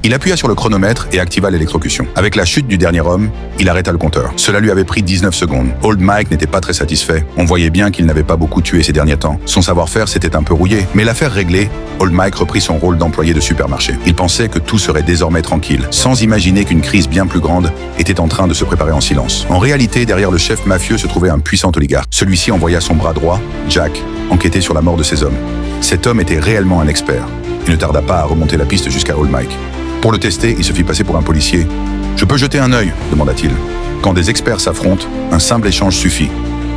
Il appuya sur le chronomètre et activa l'électrocution. Avec la chute du dernier homme, il arrêta le compteur. Cela lui avait pris 19 secondes. Old Mike n'était pas très satisfait. On voyait bien qu'il n'avait pas beaucoup tué ces derniers temps. Son savoir-faire s'était un peu rouillé. Mais l'affaire réglée, Old Mike reprit son rôle d'employé de supermarché. Il pensait que tout serait désormais tranquille, sans imaginer qu'une crise bien plus grande était en train de se préparer en silence. En réalité, derrière le chef mafieux se trouvait un puissant oligarque. Celui-ci envoya son bras droit, Jack, enquêter sur la mort de ses hommes. Cet homme était réellement un expert. Il ne tarda pas à remonter la piste jusqu'à Old Mike. Pour le tester, il se fit passer pour un policier. « Je peux jeter un œil ?» demanda-t-il. Quand des experts s'affrontent, un simple échange suffit.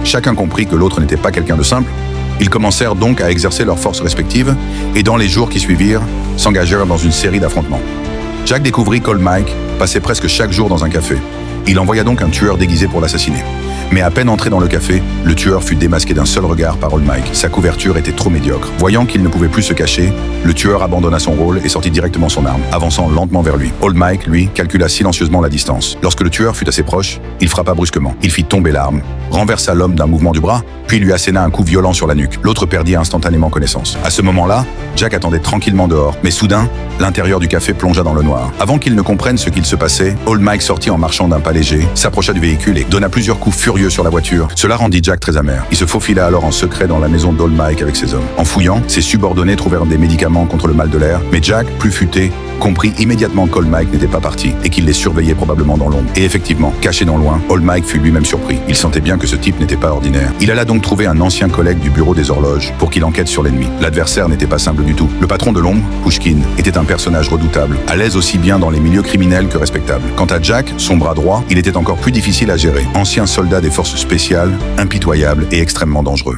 Chacun comprit que l'autre n'était pas quelqu'un de simple. Ils commencèrent donc à exercer leurs forces respectives et dans les jours qui suivirent, s'engagèrent dans une série d'affrontements. Jack découvrit qu'Old Mike passait presque chaque jour dans un café. Il envoya donc un tueur déguisé pour l'assassiner. Mais à peine entré dans le café, le tueur fut démasqué d'un seul regard par Old Mike. Sa couverture était trop médiocre. Voyant qu'il ne pouvait plus se cacher, le tueur abandonna son rôle et sortit directement son arme, avançant lentement vers lui. Old Mike, lui, calcula silencieusement la distance. Lorsque le tueur fut assez proche, il frappa brusquement. Il fit tomber l'arme, renversa l'homme d'un mouvement du bras, puis lui asséna un coup violent sur la nuque. L'autre perdit instantanément connaissance. À ce moment-là, Jack attendait tranquillement dehors. Mais soudain, l'intérieur du café plongea dans le noir. Avant qu'il ne comprenne ce qu'il se passait, Old Mike sortit en marchant d'un pas léger, s'approcha du véhicule et donna plusieurs coups furieux sur la voiture. Cela rendit Jack très amer. Il se faufila alors en secret dans la maison d'Old Mike avec ses hommes. En fouillant, ses subordonnés trouvèrent des médicaments contre le mal de l'air, mais Jack, plus futé, comprit immédiatement qu'Old Mike n'était pas parti et qu'il les surveillait probablement dans l'ombre. Et effectivement, caché non loin, Old Mike fut lui-même surpris. Il sentait bien que ce type n'était pas ordinaire. Il alla donc trouver un ancien collègue du bureau des horloges pour qu'il enquête sur l'ennemi. L'adversaire n'était pas simple du tout. Le patron de l'ombre, Pushkin, était un personnage redoutable, à l'aise aussi bien dans les milieux criminels que respectables. Quant à Jack, son bras droit, il était encore plus difficile à gérer. Ancien soldat des forces spéciales, impitoyable et extrêmement dangereux.